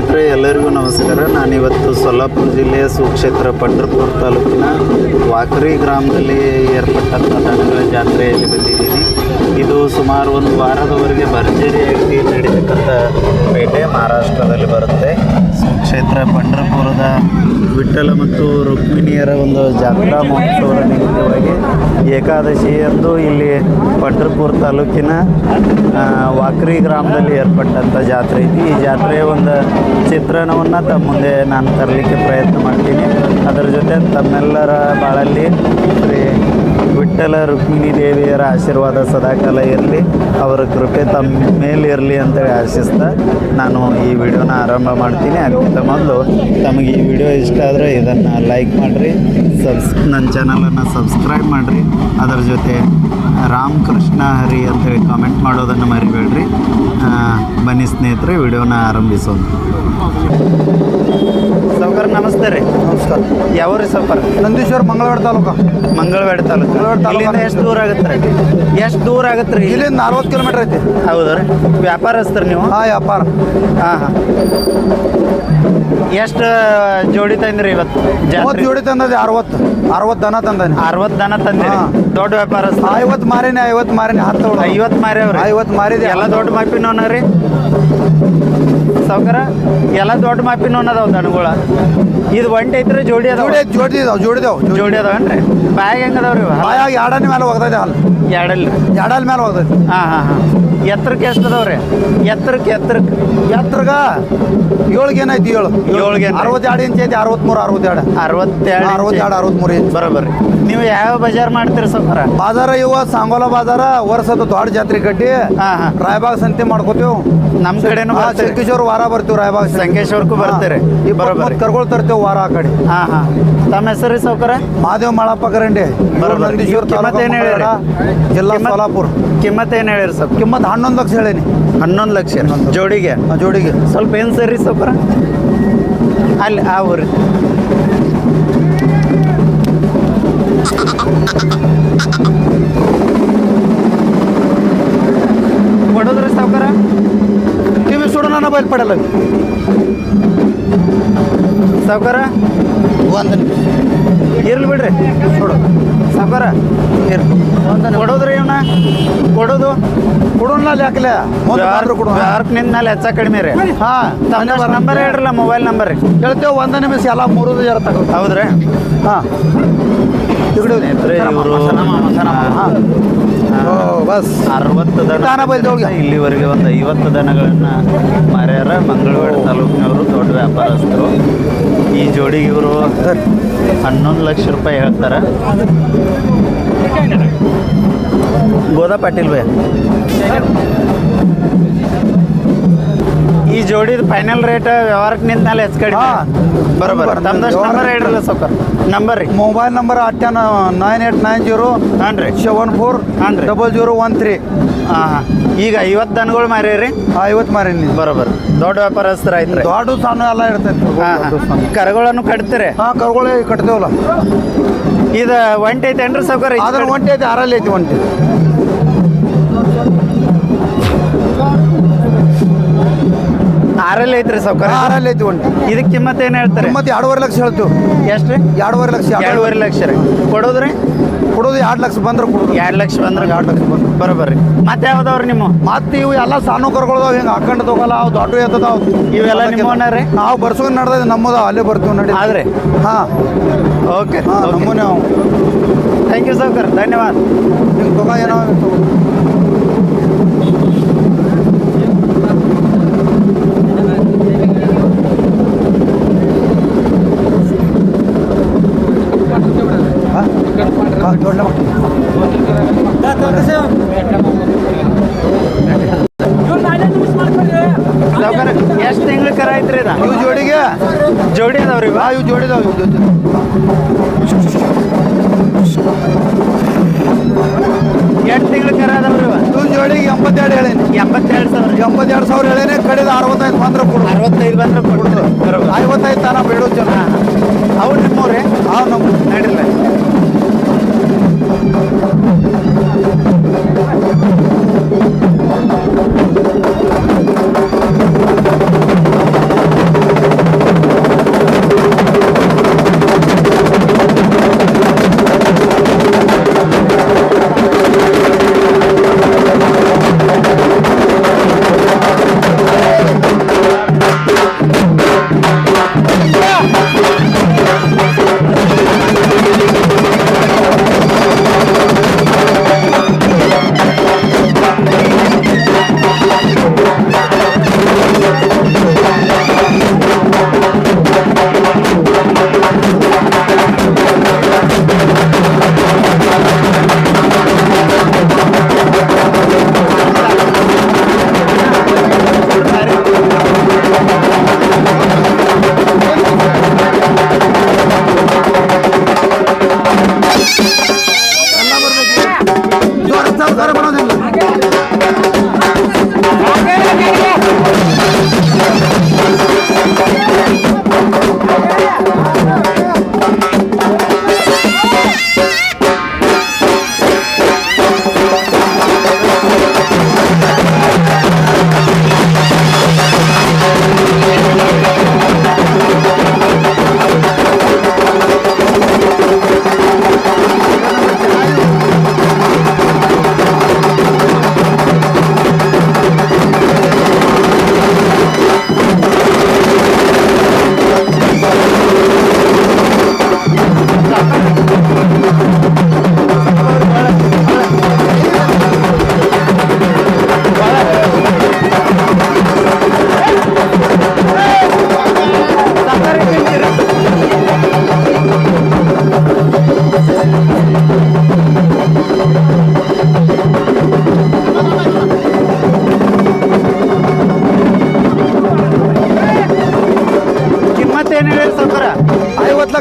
ಸ್ನೇಹಿತರೆ, ಎಲ್ಲರಿಗೂ ನಮಸ್ಕಾರ. ನಾನಿವತ್ತು ಸೊಲ್ಲಾಪುರ ಜಿಲ್ಲೆಯ ಸುಕ್ಷೇತ್ರ ಪಂಢರಪುರ ತಾಲೂಕಿನ ವಾಕರಿ ಗ್ರಾಮದಲ್ಲಿ ಏರ್ಪಟ್ಟಂಥ ದನಗಳ ಜಾತ್ರೆಯಲ್ಲಿ ಬಂದಿದ್ದೀನಿ. ಇದು ಸುಮಾರು ಒಂದು ವಾರದವರೆಗೆ ಭರ್ಜರಿಯಾಗಿ ನಡೀತಕ್ಕಂಥ ಪೇಟೆ ಮಹಾರಾಷ್ಟ್ರದಲ್ಲಿ ಬರುತ್ತೆ. ಸುಕ್ಷೇತ್ರ ಪಂಢರಪುರದ ವಿಠ್ಠಲ ಮತ್ತು ರುಕ್ಮಿಣಿಯರ ಒಂದು ಜಾತ್ರಾ ಮಹೋತ್ಸವದ ನಿಮಿತ್ತವಾಗಿ ಏಕಾದಶಿಯಂದು ಇಲ್ಲಿ ಪಂಢರಪುರ ತಾಲೂಕಿನ ವಾಕರಿ ಗ್ರಾಮದಲ್ಲಿ ಏರ್ಪಟ್ಟಂಥ ಜಾತ್ರೆ ಐತಿ. ಈ ಜಾತ್ರೆಯ ಒಂದು ಚಿತ್ರಣವನ್ನು ತಮ್ಮ ಮುಂದೆ ನಾನು ತರಲಿಕ್ಕೆ ಪ್ರಯತ್ನ ಮಾಡ್ತೀನಿ. ಅದರ ಜೊತೆ ತಮ್ಮೆಲ್ಲರ ಬಾಳಲ್ಲಿ ಶ್ರೀ ವಿಠ್ಠಲ ರುಕ್ಮಿಣಿ ದೇವಿಯರ ಆಶೀರ್ವಾದ ಸದಾಕಾಲ ಇರಲಿ, ಅವರ ಕೃಪೆ ತಮ್ಮ ಮೇಲಿರಲಿ ಅಂತೇಳಿ ಆಶಿಸ್ತಾ ನಾನು ಈ ವಿಡಿಯೋನ ಆರಂಭ ಮಾಡ್ತೀನಿ. ಅದಕ್ಕಿಂತ ಮೊದಲು ತಮಗೆ ಈ ವಿಡಿಯೋ ಇಷ್ಟ ಆದರೆ ಇದನ್ನು ಲೈಕ್ ಮಾಡಿರಿ, ನನ್ನ ಚಾನಲನ್ನು ಸಬ್ಸ್ಕ್ರೈಬ್ ಮಾಡಿರಿ. ಅದರ ಜೊತೆ ರಾಮಕೃಷ್ಣ ಹರಿ ಅಂತೇಳಿ ಕಾಮೆಂಟ್ ಮಾಡೋದನ್ನು ಮರಿಬೇಡ್ರಿ. ಬನ್ನಿ ಸ್ನೇಹಿತರೆ, ವಿಡಿಯೋನ ಆರಂಭಿಸೋಣ. ಸೌಕರ್ ನಮಸ್ತೆ ರೀ. ನಮಸ್ಕಾರ. ಯಾವ ರೀ ಸೌಕರ್? ನಂದೀಶ್ವರ ಮಂಗಳವಾಡ ತಾಲೂಕು. ಮಂಗಳವಾಡ ತಾಲೂಕು. ಇಲ್ಲಿಂದ ಎಷ್ಟು ದೂರ ಆಗುತ್ತೆ ರೀ? ಎಷ್ಟು ದೂರ ಆಗುತ್ತೆ ರೀ? ಇಲ್ಲಿಂದ 40 ಕಿಲೋಮೀಟರ್ ಐತಿ. ಹೌದು ರೀ. ವ್ಯಾಪಾರಸ್ಥರು ನೀವು? ಹಾಂ, ವ್ಯಾಪಾರ. ಹಾಂ. ಎಷ್ಟು ಜೋಡಿ ತಂದ್ರಿ ಇವತ್ತು? 30 ಜೋಡಿ ತಂದದೆ. 60 ದನ ತಂದಾನೆ. 60 ದನ ತಂದಿರಿ? ದೊಡ್ಡ ವ್ಯಾಪಾರಸ್ಥ. 50 ಮಾರಿನಿ. 10 ಮಾರ್ಯಾವ್ರಿ? 50 ಮಾರಿದೆ. ಎಲ್ಲ ದೊಡ್ಡ ಮಾಪಿನೋನ ರೀ ಸೌಕರ? ಎಲ್ಲ ದೊಡ್ಡ ಮಾಪಿನೋನ ಅದಾವ ದನಗಳ. ಇದು ಒಂಟಿ ಐತ್ರಿ? ಜೋಡಿ ಅದಾವ? ಜೋಡಿ ಅದಾವನ್ರಿ? ಬ್ಯಾಗ್ ಹೆಂಗೆ ಅದಾವ್ರಿ? ಬಾಯಾಗ ಎರಡನೇ ಮೇಲೆ ಹೋಗ್ತೈತೆ ಹಾಲು. ಎರಡಲ್ಲಿ ಮೇಲೆ ಹೋಗ್ತೈತಿ. ಹಾಂ. ಎತ್ತರಕ್ಕೆ ಎಷ್ಟು ಅದಾವ್ರಿ? ಎತ್ತರಕ್ಕೆ 7 ಏನೈತಿ? 7 62 ಇಂಚ್ ಐತಿ. 63 ಇಂಚ್ ಬರೋಬ್ಬರಿ. ನೀವು ಯಾವ ಬಜಾರ್ ಮಾಡ್ತೀರಿ ಸೌಕರ? ಬಾಜಾರ ಇವ ಸಾಂಗೋಲ ಬಾಜಾರ ವರ್ಷದ ದೊಡ್ಡ ಜಾತ್ರೆ ಕಟ್ಟಿ ರಾಯಬಾಗ್ ಸಂತೆ ಮಾಡ್ಕೋತೀವಿ. ನಮ್ಮ ಕಡೆನೂ ಸಂಕೇಶ್ವರ ವಾರ ಬರ್ತೀವಿ. ರಾಯಬಾಗ್ ಸಂಕೇಶ್ವರಕ್ಕೂ ಬರ್ತೀರಿ? ಬರೋಬ್ಬರಿ. ಕರ್ಕೊಳ್ ತರ್ತೇವೆ ವಾರ ಆ ಕಡೆ. ಹಾಂ. ತಮ್ಮ ಹೆಸರು ಸೌಕರ? ಮಾದೇವ್ ಮಾಳಪ್ಪ ಕರಂಡಿ. ನಂದೀಶ್ವರ ಕಿಮ್ಮತ್ತೇನು ಹೇಳಿರಿ? ಜಿಲ್ಲಾ ಸೋಲಾಪುರ. ಕಿಮ್ಮತ್ತೇನು ಹೇಳಿರಿ ಸರ್? ಕಿಮ್ಮತ್ 11 ಲಕ್ಷ ಹೇಳೀನಿ. 11 ಲಕ್ಷ ಜೋಡಿಗೆ? ಜೋಡಿಗೆ ಸ್ವಲ್ಪ ಏನು ಸರಿ ಸೌಕರ? ಅಲ್ಲಿ ಆ ಊರಿ ಕೊಡೋದ್ರಿ ಸೌಕರ? ಟಿವಿ ಸುಡೋಣ ಬಯಲ್ಪಡಲ್ಲ ಸೌಕರ. ಇರ್ಲಿ ಬಿಡ್ರಿ. ಸುಡು ಸೌಕರ ಕೊಡೋದ್ರಿ ಇವನ್ನ? ಕೊಡೋದು ಕೊಡೋಣ ಯಾಕಲೆ ನಿಂದ ಮೇಲೆ ಹೆಚ್ಚ ಕಡಿಮೆ ರೀ. ಹಾಂ. ತಮ್ಮ ನಂಬರ್ ಹೇಳ್ರಲ್ಲ, ಮೊಬೈಲ್ ನಂಬರ್ ರೀ. ಹೇಳ್ತೇವೆ. 1 ನಿಮಿಷ ಎಲ್ಲ 3 ಜರ ತಗೋ. ಹೌದ್ರಿ? ಹಾಂ. ಇವರು ಬಸ್ 60 ದನ ಇಲ್ಲಿವರೆಗೆ ಒಂದು 50 ದನಗಳನ್ನು ಮಾರ್ಯಾರ. ಮಂಗಳವಾಡ ತಾಲೂಕಿನವರು ದೊಡ್ಡ ವ್ಯಾಪಾರಸ್ಥರು. ಈ ಜೋಡಿಗೆ ಇವರು 11 ಲಕ್ಷ ರೂಪಾಯಿ ಹೇಳ್ತಾರೆ. ಗೋದಾ ಪಾಟೀಲ್ ಭಯ, ಈ ಜೋಡಿದ ಫೈನಲ್ ರೇಟ್ ವ್ಯವಹಾರಕ್ಕೆ ನಿಂತಲ್ಲಿ ಹೆಚ್ಚು ಕಡಿಮೆ ಬರೋಬರ. ತಮ್ಮದಷ್ಟು ನಂಬರ್ ಹೇಳ್ರಲ್ಲ ಸೌಕರ್? ನಂಬರ್ ರೀ? ಮೊಬೈಲ್ ನಂಬರ್ 9890 ಹಾಂ ರೀ 74 0013. ಹಾಂ. ಈಗ 50 ದನಗಳು ಮಾರೀರಿ? 50 ಮಾರೀನಿ. ಬರೋಬರ. ದೊಡ್ಡ ವ್ಯಾಪಾರಸ್ಥರ ಆಯ್ತು. ದೊಡ್ಡ ಸಣ್ಣ ಎಲ್ಲ ಇರ್ತೈತಿ. ಕರುಗಳನ್ನು ಕಟ್ತೀರಿ? ಹಾಂ, ಕರುಗಳೇ ಕಟ್ತೇವಲ್ಲ. ಇದು ಒಂಟಿ ಐತೇನ್ರಿ ಸೌಕರ್? ಅದ್ರ ಒಂಟಿ ಐತಿ. 6 ಐತಿ ಒಂಟಿ. ಆರಲ್ಲಿ ಐತ್ರಿ ಸೌಕರ್? 6 ಐತಿ ಒಂಟಿ. ಇದಕ್ಕೆ ಕಿಮ್ಮತ್ ಏನು ಹೇಳ್ತಾರೆ? ಕಿಮ್ಮತ್ 2.5 ಲಕ್ಷ ಹೇಳ್ತೀವಿ. ಎಷ್ಟು ರೀ? 2.5 ಲಕ್ಷ. 2.5 ಲಕ್ಷ ರೀ. ಕೊಡೋದ್ರಿ? ಕೊಡೋದು 2 ಲಕ್ಷ ಬಂದ್ರೆ ಕೊಡೋದು. 2 ಲಕ್ಷ ಬಂದ್ರೆ 2 ಲಕ್ಷ ಬಂದ್ರೆ ಬರೋಬರ್ರಿ. ಮತ್ತೆ ಯಾವ್ದವ್ರಿ ನಿಮ್ಮ? ಮತ್ತೆ ಇವು ಎಲ್ಲ ಸಣ್ಣ ಕರ್ಕೊಳ್ದಾವ್. ಹಿಂಗೆ ಹಾಕೊಂಡು ತಗೋಲ್ಲ. ಅವು ದೊಡ್ಡ ಎತ್ತದಾವ್. ಇವೆಲ್ಲ ನಿಮ್ಮವನ್ನ ರೀ? ನಾವು ಬರ್ಸ್ಕೊಂಡು ನಡೆದ ನಮ್ಮದು ಅಲ್ಲೇ ಬರ್ತೀವಿ ನಡಿ. ಆದ್ರೆ ಹಾಂ. ಓಕೆ. ನಮ್ಮನೆ ನಾವು. ಥ್ಯಾಂಕ್ ಯು ಸೌಕರ್, ಧನ್ಯವಾದ. ಹಿಂಗೆ ತಗೋ ಏನೋ ಎಷ್ಟು ತಿಂಗಳು ಕರ ಐತ್ರಿ ಇದು? ಇವು ಜೋಡಿಗೆ ಜೋಡಿ ಅದಾವ್ರಿ? ಇವು ಜೋಡಿ ಅದಾವ. ಎಷ್ಟು ತಿಂಗಳು ಕರ ಅದಾವ್ರಿ? ಇವು ಜೋಡಿಗೆ 82 ಹೇಳೀನಿ. 82,000 ಹೇಳೀನಿ. ಕಡೆದ 65 ಬಂದ್ರೆ ಕೊಡು. 65 ಬಂದ್ರೆ ಕೊಡ್ತು. 55 ತನ ಬೇಡೋ ಜನ. ಅವು ನಿಮ್ಮವ್ರಿ? ಹಾಂ, ನಮ್ಮ ನಡಿಲ್ಲ.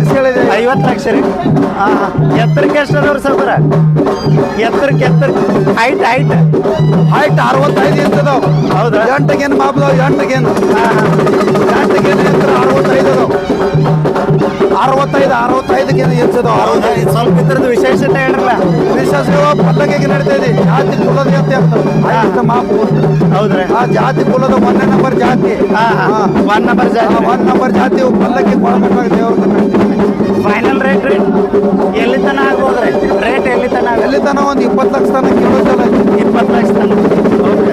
ಲಕ್ಷ ಹೇಳಿದೆ. 50 ಲಕ್ಷ ರೀ. ಹಾಂ ಹಾಂ. ಎತ್ತರಕ್ಕೆ ಎಷ್ಟು ಅದಾವ್ರಿ ಸಾವ್ಕಾರ? ಎತ್ತರಕ್ಕೆ ಹೈಟ್ 65 ಇಂಚ್ ಅದಾವ. ಹೌದಾ? 8 ಮಾಪದವ್ 8 ಹಾಂ ಹಾಂ. 8 ಎತ್ತರ 65 ಅದಾವ. 65 ಇಂಚ್ ಅದಾವ. ಹೌದಾ? ಸ್ವಲ್ಪ ಇದ್ರದ್ದು ವಿಶೇಷತೆ ಹೇಳ್ರಲ್ಲ. ವಿಶೇಷ ಪಲ್ಲಕ್ಕಿಗೆ ನಡೀತಾ ಇದೆ. ಜಾತಿ ಕುಲದ ಎತ್ತೆ ಅಂತ ಮಾಪು. ಹೌದ್ರಿ? ಆ ಜಾತಿ ಕುಲದ 1 ನಂಬರ್ ಜಾತಿ. ಹಾಂ ಹಾಂ. 1 ನಂಬರ್ ಜಾತಿ. 1 ನಂಬರ್ ಜಾತಿ ಪಲ್ಲಕ್ಕಿ ಕೊಡಬೇಕಾಗ ದೇವ್ರ ಫೈನಲ್ ರೇಟ್ ರೀ ಎಲ್ಲಿ ತನಕ ಆಗ್ಬೋದ್ರಿ? ರೇಟ್ ಎಲ್ಲಿ ತನಕ? ಎಲ್ಲಿ ತನ ಒಂದು 20 ಲಕ್ಷ ತನಕ ಕೇಳೋದಲ್ಲ. 20 ಲಕ್ಷ ತನಕ. ಓಕೆ.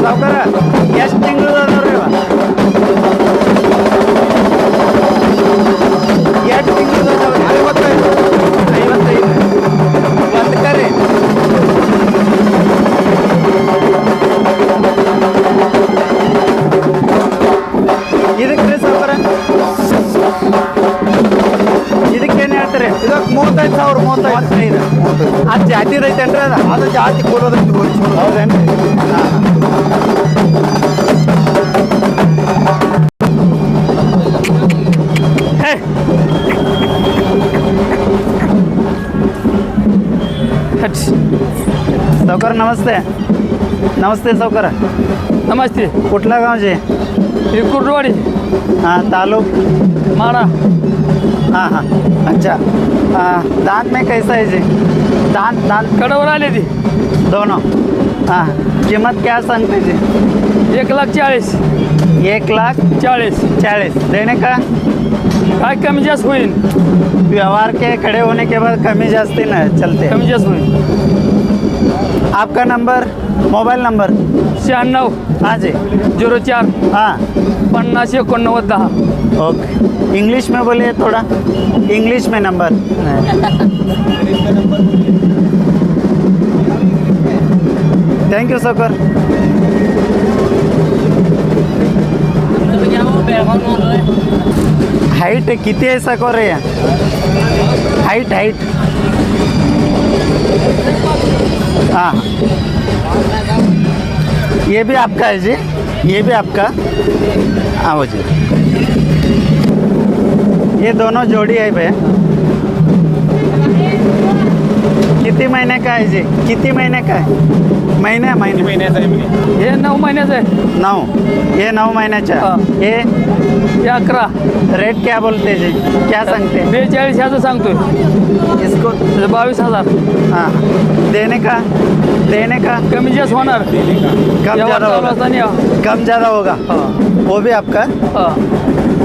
ಸಾವ್ಕಾರ ಎಷ್ಟು ತಿಂಗಳು ಅದಾವ್ರಿ ಇವ? 2 ತಿಂಗಳು ಅದಾವ್ರಿ. 55 ಒಂದು ಕರಿ. ಇದಕ್ಕೆ ರೀ ಸಾವ್ಕಾರ? ಇದಕ್ಕೇನು ಹೇಳ್ತೀರಿ? ಇದಕ್ಕೆ 35,000. 35. ಅದು ಜಾತಿ ಐತೇನ್ರಿ? ಅದು ಜಾತಿ ಕುಲದ ಹೌದೇನ್ರಿ? ಹಾಂ. सावकार नमस्ते. नमस्ते सावकार. नमस्ते. कुठला गाव जे? कुर्डवाडी. हाँ तालुक मारा. हाँ हाँ. अच्छा दांत में कैसा है जी? दांत कड़वर आले थी दोनों. हाँ कीमत क्या सांगते जी? 1,40,000. 1,40,000 देने का? काय कमी जास्त होईल. व्यवहार के खड़े होने के बाद कमी जास्ती ना चलते. कमी जास्त होईल. आपका नंबर, मोबाइल नंबर? 96. हाँ जी. 04. हाँ 50 89 10. ओके. इंग्लिश में बोलिए थोड़ा. इंग्लिश में number. Thank you sir. Height किती आहे सकोर रे? हाइट हाँ. ये भी आपका है जी? ये भी आपका? आओ जी. ये दोनों जोड़ी है भैया. किती महीने का है जी? किती महीने का है? महीने महिन्याचा आहे. हे 9 महिन्याचं आहे. 9. ये 9 महीन्याचा. हाँ. ये हे 11. रेट क्या बोलते जी? क्या सांगते? 42,000 सांगतोय. इसको 22,000. हाँ. देने का कमी जास्त होणार. कम ज़्यादा होगा. कम ज़्यादा होगा. हाँ. वो भी आपका? हाँ.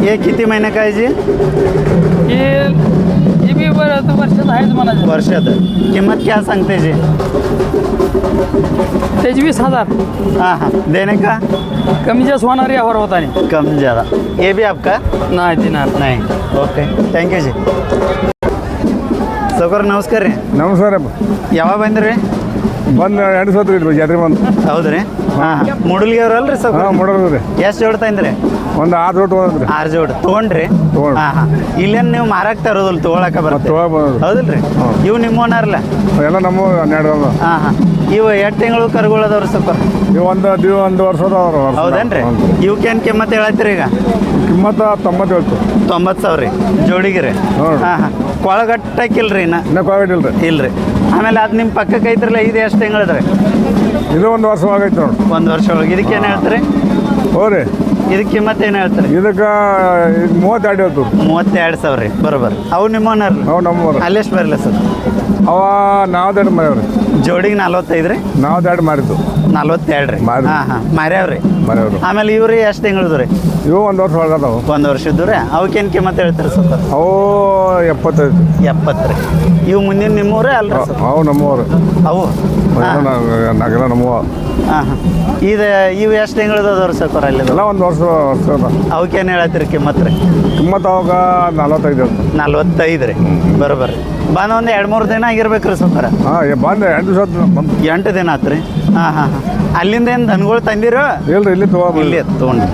ये किती महीने का है जी? हे बी बरं वर्षात आहेच म्हणायचं. वर्षात. किंमत क्या सांगते जी? 23,000. हाँ हाँ. देने का? कमी जास्त होणार यावर होताने. कम ज़्यादा. ये भी आपका? नाही देणार. नहीं. Okay thank you ji. ಸೌಕರ್ ನಮಸ್ಕಾರ ರೀ. ನಮಸ್ಕಾರ. ಯಾವಾಗ ಬಂದ್ರಿ? ಬಂದು 2 ಸತ್ತು ಇದ್ರಿ ಜಾತ್ರೆ ಬಂದು. ಹೌದ್ರಿ? ಹಾಂ ಹಾಂ. ಮೂಡಲ್ಗಿ ಅವ್ರಲ್ರಿ ಸೌಕರ್? ಹಾಂ ಮಾಡೋದ್ರಿ. ಎಷ್ಟು ಜೋಡ್ ತಂದ್ರಿ? ಒಂದು 6 ಜೋಡ್ ತೊಗೊಂಡ್ರಿ. 6 ಜೋಡ್ ತೊಗೊಂಡ್ರಿ? ತೊಗೊಂಡು. ಹಾಂ ಹಾಂ. ಇಲ್ಲೇನು ನೀವು ಮಾರಕ್ಕೆ ತರೋದಿಲ್ಲ, ತೊಗೊಳಕ್ಕೆ ಬರುತ್ತೆ? ತೊಗೊಳಕ್ಕೆ ಹೌದಿಲ್ರಿ? ಹಾಂ. ಇವು ನಿಮ್ಮವನಾರಲ್ಲ? ಎಲ್ಲ ನಮ್ಮ 12 ಅದ. ಹಾಂ ಹಾಂ. ಇವು 2 ತಿಂಗಳು ಕರುಗಳದವ್ರಿ ಸೌಕರ್? ಇವು ಒಂದು ವರ್ಷದ ಅವ್ರು. ಹೌದೇನ್ರಿ? ಇವಕ್ಕೇನು ಕಿಮ್ಮತ್ತು ಹೇಳತ್ತೀರಿ ಈಗ? ಕಿಮ್ಮತ್ತ 90 ಹೇಳ್ತು. 90,000 ರೀ ಜೋಡಿಗೆ ರೀ? ಹ್ಞೂ. ಹಾಂ ಹಾಂ. ಕೊಳಗಟ್ಟಕ್ಕಿಲ್ರಿ ಇನ್ನು? ಇನ್ನೂ ಕೋವಿಡ್ ಇಲ್ರಿ. ಇಲ್ರಿ. ಆಮೇಲೆ ಅದು ನಿಮ್ಮ ಪಕ್ಕಕ್ಕೆ ಐತ್ರಲ್ಲ, ಇದು ಎಷ್ಟು ತಿಂಗಳದ್ರಿ? ಇದು 1 ವರ್ಷ ಆಗೈತೆ ನೋಡಿ. 1 ವರ್ಷ ಒಳಗೆ. ಇದಕ್ಕೇನು ಹೇಳ್ತೀರಿ? ಹೋ ರೀ. ಇದಕ್ಕೆ ಕಿಮ್ಮತ್ತು ಏನು ಹೇಳ್ತೀರಿ? ಇದಕ್ಕೆ 32 ಹೇಳ್ತು. 32,000 ರೀ. ಬರೋಬರ್. ಅವು ನಿಮ್ಮವನರ್ರಿ? ಅವು ನಮ್ಮವ್ರು. ಅಲ್ಲೆಷ್ಟು ಬರಲ್ಲ ಸರ್? ಅವ ನಾವು 2 ಮಾರ್ಯಾವ್ರಿ. ಜೋಡಿಗೆ 45 ರೀ? ನಾವು 2 ಮಾರಿದ್ದು. 42 ರೀ ಮಾರಿ. ಹಾಂ ಹಾಂ ಮಾರ್ಯಾವ್ರಿ ಮನೆಯವರು ಆಮೇಲೆ ಇವ್ರಿ ಎಷ್ಟು ತಿಂಗಳದು ರೀ ಇವು 1 ವರ್ಷ ಒಳಗದವು 1 ವರ್ಷದ್ದು ರೀ ಅವಕ್ಕೇನು ಕಿಮ್ಮತ್ತು ಹೇಳ್ತಾರೆ ಸ್ವಲ್ಪ ಅವು 75 70 ರೀ ಇವು ಮುಂದಿನ ನಿಮ್ಮೂರೇ ಅಲ್ರಿ ಸ್ವಲ್ಪ ಅವು ನಮ್ಮವರು ಅವು ಹಾಂ ನಾಗೆಲ್ಲ ನಮ್ಮವ ಹಾಂ ಹಾಂ ಇವು ಎಷ್ಟು ತಿಂಗಳದ ಅದಾವ್ರಿ ಸ್ವಲ್ಪ ಅಲ್ಲಿ ಎಲ್ಲ 1 ವರ್ಷ ಅದ ಅವಕ್ಕೇನು ಹೇಳತ್ತೀರಿ ಕಿಮ್ಮತ್ತು ರೀ ಕಿಮ್ಮತ್ತು ಅವಾಗ 45 45 ರೀ ಬರೋಬ್ಬರಿ ಬಂದು ಒಂದು 2-3 ದಿನ ಆಗಿರ್ಬೇಕು ರೀ ಸ್ವಲ್ಪ ಹಾಂ ಬಂದೆ 2 ದಿವಸ ಬಂದು 8 ದಿನ ಆತ್ರಿ ಹಾಂ ಹಾಂ ಹಾಂ ಅಲ್ಲಿಂದ ಏನು ದನಗಳು ತಂದಿರೋ ಇಲ್ರಿ ಇಲ್ಲಿ ಇಲ್ಲಿ ತೊಗೊಂಡು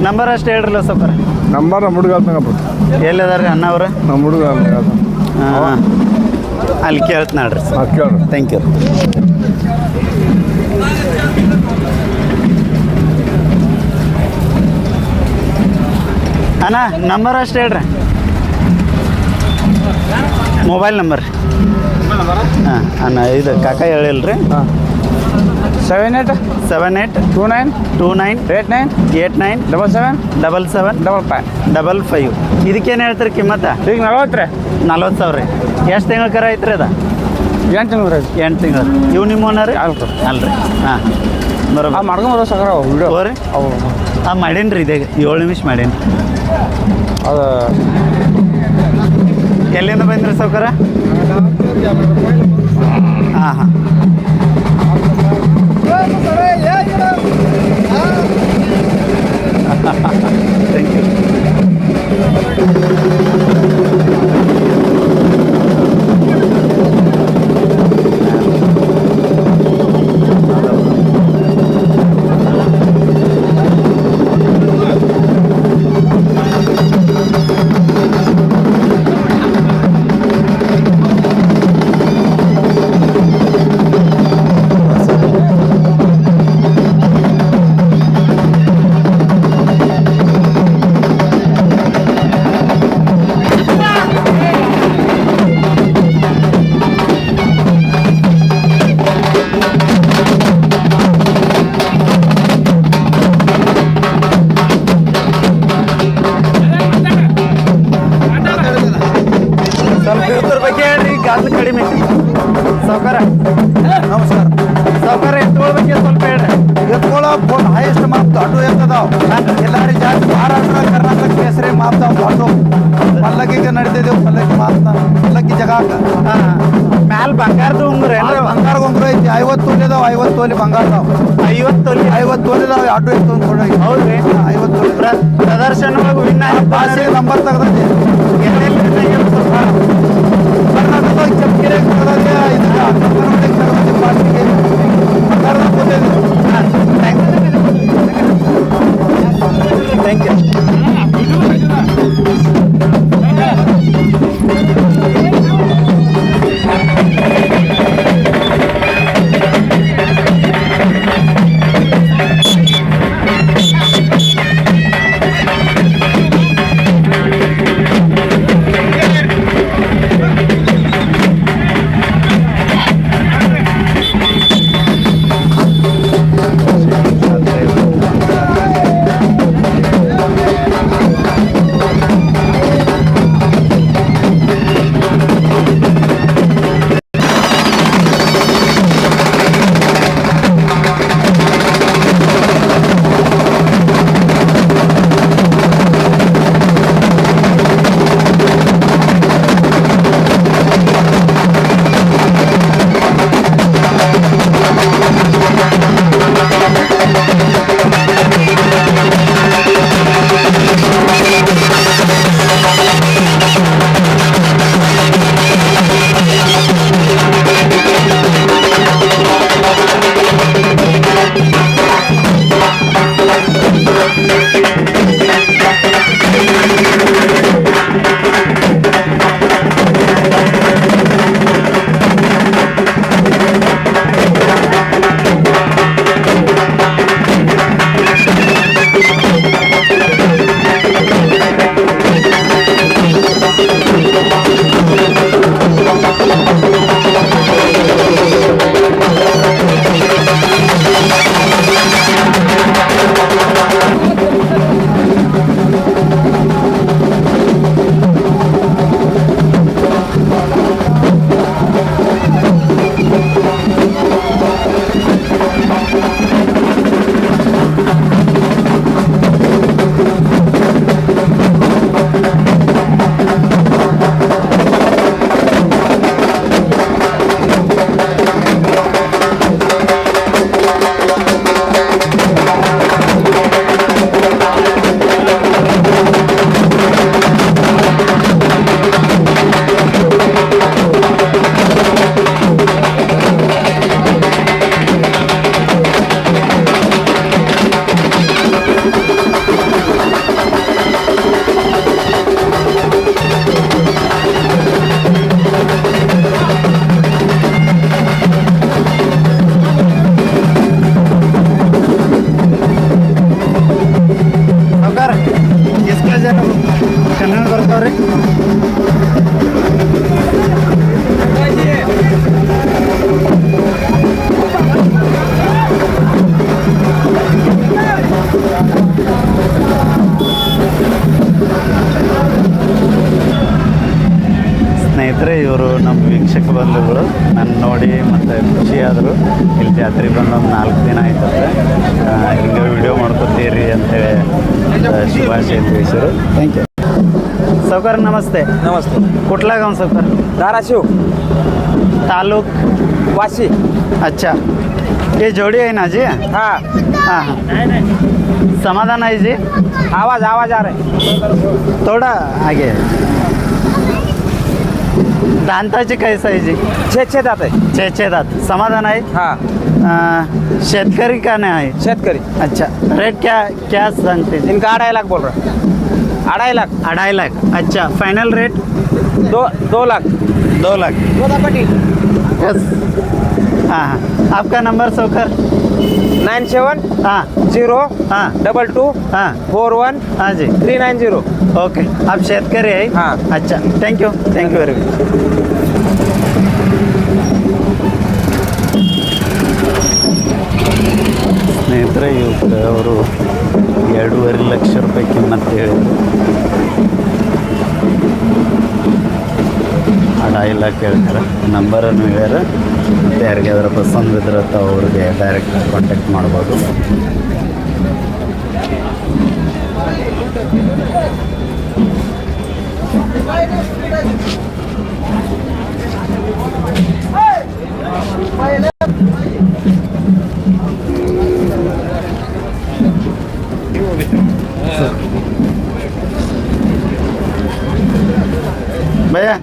ನಂಬರ್ ಅಷ್ಟು ಹೇಳ್ರಲ್ಲ ಸ್ವಲ್ಪ ನಂಬರ್ ನಮ್ಮ ಹುಡುಗ ಆತ್ನಪ್ಪ ಎಲ್ಲಿದಾರ ರೀ ಅಣ್ಣವ್ರ ನಮ್ಮ ಹುಡುಗ ಹಾಂ ಅಲ್ಲಿ ಕೇಳ್ತ ನೋಡ್ರಿ ಹಾಂ ಕೇಳ್ರಿ ಥ್ಯಾಂಕ್ ಯು ಅಣ್ಣ ನಂಬರ್ ಅಷ್ಟು ಹೇಳ್ರಿ ಮೊಬೈಲ್ ನಂಬರ್ ಹಾಂ ಅಣ್ಣ ಇದು ಕಾಕ ಹೇಳಿಲ್ರಿ ಹಾಂ 78 78 29 29 89 89 77 77 55 55 ಇದಕ್ಕೇನು ಹೇಳ್ತೀರಿ ಕಿಮ್ಮತ್ತ ಈಗ 40 ರೀ 40,000 ರೀ ಎಷ್ಟು ತಿಂಗಳ ಕರ ಐತ್ರಿ ಅದ 8 ತಿಂಗಳು ರೀ 8 ತಿಂಗಳು ಇವು ನಿಮ್ಮ ಓನರ್ ಅಲ್ರಿ ಅಲ್ರಿ ಹಾಂ ಬರೋಬ್ಬರ ಮಾಡ್ಕೊಂಬರೋ ಸಗರ ವಿಡಿಯೋ ಹೋರಿ ಅವು ಮಾಡೀನಿ ರೀ ಇದೇ 7 ನಿಮಿಷ ಮಾಡೀನಿ ಅದು ಎಲ್ಲಿಂದ ಬಂದ್ರಿ ಸೌಕರ ಹಾಂ ಹಾಂ ಥ್ಯಾಂಕ್ ಯು ಸ್ವಲ್ಪ ಇವ್ರ ಬಗ್ಗೆ ಹೇಳ್ರಿ ಗಾಜು ಕಡಿಮೆ ಸೌಕರ ನಮಸ್ಕಾರ ಸೌಕರ ಎತ್ತುಗಳ ಬಗ್ಗೆ ಸ್ವಲ್ಪ ಹೇಳ್ರಿ ಎತ್ಕೊಳ್ಳೋ ಹೈಯೆಸ್ಟ್ ಮಾಪ್ ದೊಡ್ಡ ಎತ್ತದಾವ್ ಎಲ್ಲಾರಿ ಜಾಸ್ತಿ ಮಹಾರಾಷ್ಟ್ರ ಕರ್ನಾಟಕ ಕೇಸರಿ ಮಾಪ್ತಾವ್ ದೊಡ್ಡ ಪಲ್ಲಕ್ಕಿಗೆ ನಡೀತಿದ್ದೇವೆ ಪಲ್ಲಕ್ಕಿ ಮಾಪ್ತಾನ ಪಲ್ಲಕ್ಕಿ ಜಗಾಕ ಹಾಂ ಮ್ಯಾಲ ಬಂಗಾರದ ಉಂಗ್ರ ಏನ್ರಿ ಬಂಗಾರ ಗೊಂಗ್ರು ಐತಿ 50 ತೊಲಿದಾವ್ 50 ತೊಲಿ ಬಂಗಾರದಾವ್ 50 ತೊಲಿ 50 ತೊಲಿದಾವ್ ಅಡ್ಡು ಎತ್ತು ಕೊಡೋಗಿ ಹೌದ್ರಿ 50 ತೊಲಿ ಪ್ರದರ್ಶನ ಒಳಗೆ ವಿನ್ ಭಾಷೆ ನಂಬರ್ ತೆಗ್ದೈತಿ ಕರ್ನಾಟಕದಾಗ ಚಪ್ಪಗಿರಿ ತೆಗ್ದೈತಿ ಇದಕ್ಕೆ ಕರ್ನಾಟಕ ತೆಗ್ದೈತಿ ಪಾರ್ಟಿಗೆ ಬಂಗಾರದಾಗ ಕೊಟ್ಟಿದ್ದೆ ಥ್ಯಾಂಕ್ ಯು ಸ್ನೇಹಿತರೆ, ಇವರು ನಮ್ಮ ವೀಕ್ಷಕ ಬಂಧುಗಳು ನನ್ನ ನೋಡಿ ಮತ್ತು ಖುಷಿಯಾದರು. ಇಲ್ಲಿ ಜಾತ್ರೆಗೆ ಬಂದು ಒಂದು 4 ದಿನ ಆಯ್ತಂತೆ. ಹಿಂಗೆ ವಿಡಿಯೋ ಮಾಡ್ಕೊತೀರಿ ಅಂತೇಳಿ ಶುಭಾಶಯ ತಿಳಿಸಿರು. Thank you. सावकार नमस्ते. नमस्ते. कुठला गाव सावकार? धाराशिव तालुक वाशी. अच्छा, ये जोड़ी है ना जी? हाँ हाँ हाँ. समाधान आहे जी? आवाज आवाज आ रहा है. थोडा आगे. दांताची काय साईज जी? 6 दात आहे. 6 दात. समाधान आहे? हाँ शेतकरी का नाही आहे? शेतकरी. अच्छा, रेट क्या क्या सांगते जी? इनका 2.5 लाख बोल रहा है. 2.5 लाख. 2.5 लाख. अच्छा, final rate? 2 lakh. 2 lakh. Yes. हाँ हाँ. आपका नंबर सावकार? 97 हाँ 0 हाँ 22 हाँ 41 हाँ जी. 390. ओके, आप शेतकरी आहे? हाँ. अच्छा, थँक्यू व्हेरी मच. ಸ್ನೇಹಿತರೆ, ಇವತ್ತು ಅವರು 2.5 ಲಕ್ಷ ರೂಪಾಯಿ ಕಿಮ್ಮತ್ತು ಹೇಳಿದರು. 2.5 लाख ಹೇಳ್ತಾರೆ. ನಂಬರನ್ನು ಹೇಳ್ಯಾರ. ಮತ್ತು ಯಾರಿಗಾದ್ರೂ ಪಸಂದ್ ಇದ್ರೆ ತಾವು ಅವ್ರಿಗೆ ಡೈರೆಕ್ಟ್ ಕಾಂಟ್ಯಾಕ್ಟ್ ಮಾಡ್ಬೋದು. भैया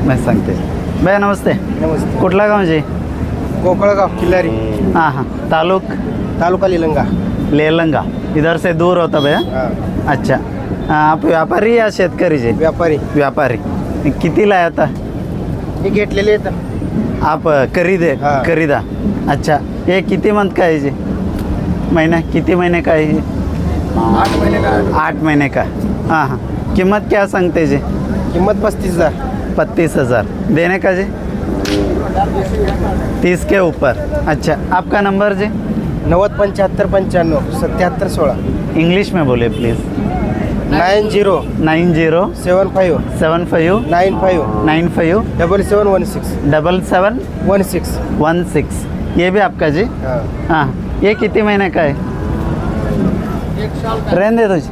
मैं सांगते. भैया नमस्ते. नमस्ते. कुठला गाव जी? कोकळगाव किल्लारी, हाँ हाँ. तालुक तालुका लिलंगा. लेलंगा. इधर से दूर होता भैया? अच्छा. आप व्यापारी या शेतकरी जी? व्यापारी. व्यापारी. किती लाया होता? हे घेतलेले आहेत. आप हाँ. खरीदा. अच्छा, ये किती मंथ का है जी? महीना किती महीने का है ये? 8 महिने का. 8 महीने का. हाँ हाँ. कीमत क्या सांगते जी? किंमत 35,000. 35,000. देने का जी? 30 के ऊपर. अच्छा, आपका नंबर जी? 90 75 95 77 16. इंग्लिश में बोले प्लीज़. 90 90 75 75 95 95 7716 7716 16. ये भी आपका जी? हाँ. हाँ. ये कितने महीने का है? रहने दे दो जी.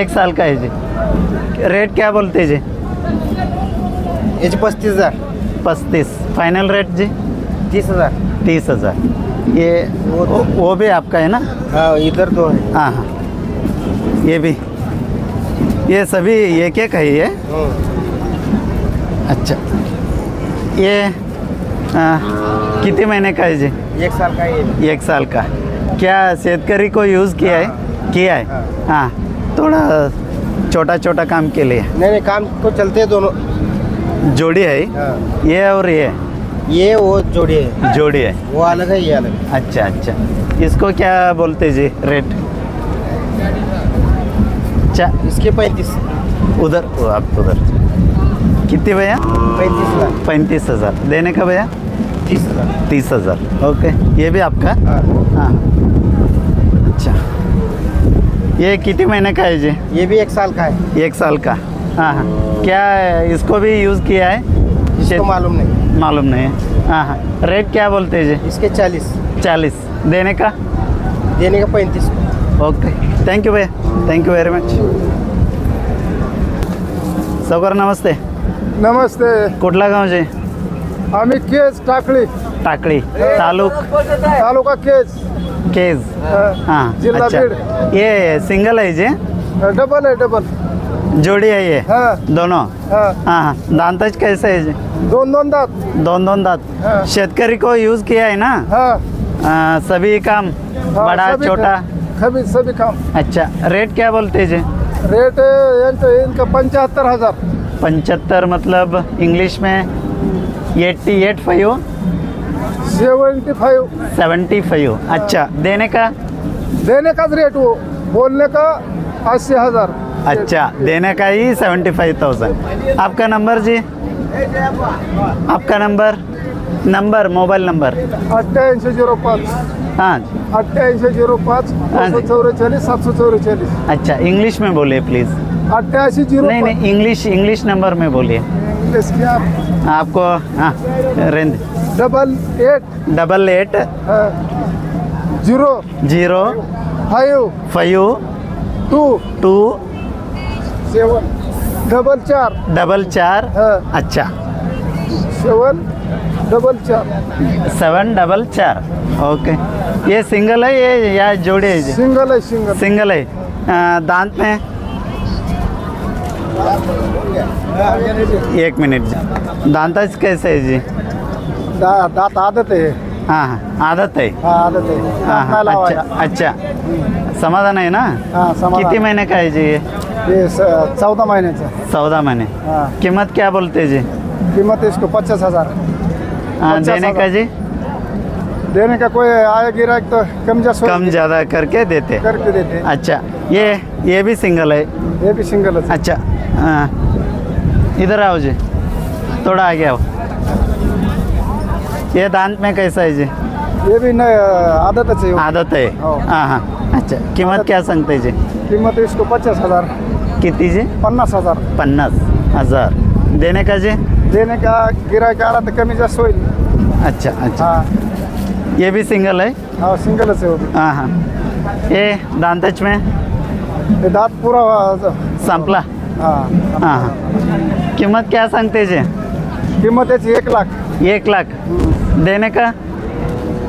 1 साल का है जी. रेट क्या बोलते जी? याची 35,000. 35. फाइनल रेट जी? 30,000. 30,000. ये वो भी आपका है ना? हाँ, इधर 2 है. हाँ हाँ. ये भी, ये सभी एक एक है ये? अच्छा. ये कितने महीने का है जी? 1 साल का है. 1 साल का. क्या शेतकरी को यूज़ किया है? किया है. हाँ, थोड़ा छोटा छोटा काम के लिए नहीं काम को चलते हैं दोनों. जोड़ी है हाँ. ये और ये वो जोड़ी है. जोड़ी है. वो अलग है, ये अलग है. अच्छा अच्छा. इसको क्या बोलते जी रेट? अच्छा, इसके 35. उधर वो आप उधर कितने भैया? 35,000. 35,000. देने का भैया? 30,000. 30,000. ओके. ये भी आपका? हाँ. हाँ. अच्छा, ये कितने महीने का है जी? ये भी 1 साल का है. 1 साल का. हाँ हाँ. क्या इसको भी यूज़ किया है? इसको मालूम नहीं. मालूम नहीं है. हाँ हाँ. रेट क्या बोलते हैं जी? इसके 40. 40. देने का? देने का 35. ओके. थैंक यू भैया. Thank you very much. सावकार नमस्ते. नमस्ते. कुठला गाव जी? आम्ही केज टाकळी, टाकळी. तालुक तालुका केज, केज. हाँ. जिल्हा अच्छा. बीड. ये सिंगल है जी? डबल आहे डबल. जोड़ी है ये हाँ दोनों हाँ हाँ हाँ दांतच कैसे है जी दोन दोन दात दोन दोन दांत हाँ। शेतकरी को यूज किया है ना हाँ सभी काम हाँ, बड़ा सभी छोटा सभी काम अच्छा रेट क्या बोलते जी रेट इनका 75,000 75 मतलब इंग्लिश में 88 5 75 75 अच्छा देने का देने का रेट वो बोलने का 80,000 अच्छा देने का ही 75,000 आपका नंबर जी आपका नंबर मोबाईल नंबर 8805 हाँ 8805 हाँ जी। 244 744 अच्छा इंग्लिश में बोलिए प्लीज़ 8805 नहीं इंग्लिश नंबर में बोलिए इंग्लिश क्या आपको हाँ रेंज 88 0 0 5 5 2 2 7 4 4 हाँ अच्छा 7 4 7 4 ओके ये सिंगल है ये या जोड़ी है जी सिंगल है सिंगल सिंगल है दांत में एक मिनट जी दांतच कैसे है जी दांत आदत है हाँ हाँ आदत है हाँ आदत है हाँ हाँ दांत अच्छा लावायला. अच्छा समाधान है ना हाँ समाधान. किती महीने का है जी ये ये 14 महीन्याचं 14 महीने हाँ कीमत क्या बोलते जी कीमत इसको 50,000 देने का जी देने का कोई आया गिराक तो कम जा कम ज़्यादा करके देते करके देते हैं. अच्छा ये भी सिंगल है ये भी सिंगल है. अच्छा हाँ इधर आओ जी थोड़ा आगे आओ ये दांत में कैसा है जी ये भी नहीं आदतच आहे. आदत है हो. हाँ हाँ अच्छा कीमत क्या सांगते जी किंमत इसको 50,000 किती जी 50,000 50,000 देने का जी देने का गिराक आला तर कमी जास्त होईल. अच्छा अच्छा हाँ ये भी सिंगल है हाँ सिंगलच आहे. वो भी. हाँ हाँ ये दांतच में हे दात पुरा संपला हाँ हाँ हाँ कीमत क्या सांगते जी किंमत याची 1 लाख. 1 लाख देने का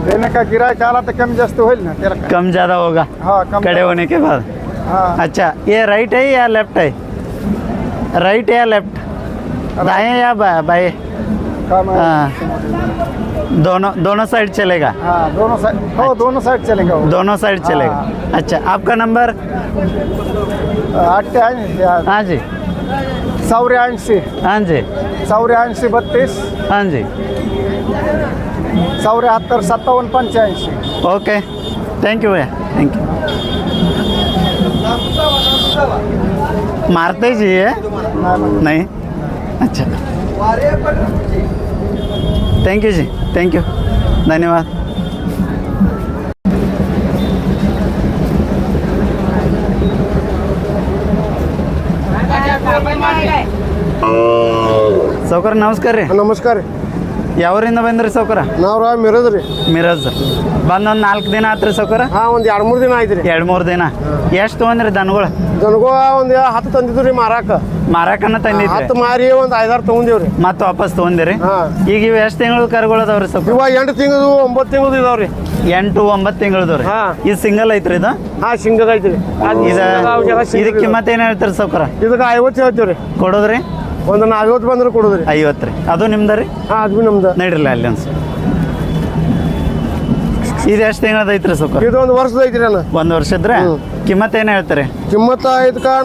देने का गिराक आला तर कमी जास्त होईल ना त्याला काय. कम ज़्यादा होगा हाँ कम खड़े होने के बाद हाँ अच्छा ये राइट है या लेफ्ट है राइट या लेफ्ट दाएं या बाएं काम आहे. हाँ दोनों साइड चलेगा हाँ दोनों साइड हो दोनों साइड चलेगा वो. दोनों साइड चलेगा अच्छा आपका नंबर 88 हाँ जी 84 हाँ जी 84 32 हाँ जी 74 57 85. ओके थैंक यू भैया थैंक यू मारते जी ये नहीं अच्छा थैंक यू जी थैंक यू धन्यवाद ಸೌಕರ್ ನಮಸ್ಕಾರ ರೀ ನಮಸ್ಕಾರ ರೀ ಯಾವರಿಂದ ಬಂದ್ರಿ ಸೌಕರ ನಾವು ಮಿರಜ್ ರೀ ಮಿರಜ್ ಬಂದೊಂದು 4 ದಿನ ಆತ್ರಿ ಸೌಕರ ಹಾಂ ಒಂದು 2-3 ದಿನ ಆಯ್ತು ರೀ 2-3 ದಿನ ಎಷ್ಟು ತೊಗೊಂಡ್ರಿ ದನಗಳು ದನಗೋ ಒಂದು 10 ತಂದಿದ್ದು ರೀ ಮಾರಾಕ ಮಾರಾಕನ ತಂದಿದ್ರಿ 10 ಮಾರಿ ಒಂದು 5-6 ತೊಗೊಂಡೇವ್ ರೀ. ಮತ್ತೆ ವಾಪಸ್ ತೊಗೊಂಡಿರಿ ಹಾಂ ಈಗ ಇವು ಎಷ್ಟು ತಿಂಗಳು ಕರುಗಳು ಅದಾವ್ರಿ ಸೌಕರ್ ಇವಾಗ 8 ತಿಂಗಳು 9 ತಿಂಗಳು ಇದಾವ್ರಿ. 8-9 ತಿಂಗಳದವ್ರಿ ಹಾ. ಇದು ಸಿಂಗಲ್ ಐತ್ರಿ ಇದು ಹಾಂ ಸಿಂಗಲ್ ಐತಿ ರೀ. ಇದಕ್ಕೆ ಕಿಮ್ಮತ್ ಏನು ಹೇಳ್ತೀರಿ ಸೌಕರ ಇದಕ್ಕೆ 50 ಹೇಳ್ತೀವಿ ರೀ. ಕೊಡೋದ್ರಿ ಒಂದು 40 ಬಂದ್ರೆ ಕೊಡೋದ್ರಿ. 50 ರೀ ಅದು ನಿಮ್ದು ರೀ ಹಾಂ ಅದು ಭೀ ನಮ್ದು. ನಡಿರಲ್ಲ ಅಲ್ಲಿ ಅನ್ಸ ಇದು ಎಷ್ಟು ತಿಂಗಳದ ಐತ್ರಿ ಸೌಕರ್ ಇದು ಒಂದು ವರ್ಷದ ಐತಿ ರೀ ಅಣ್ಣ. 1 ವರ್ಷದ್ರೆ ಕಿಮ್ಮತ್ ಏನು ಹೇಳ್ತೀರಿ ಕಿಮ್ಮತ್ತ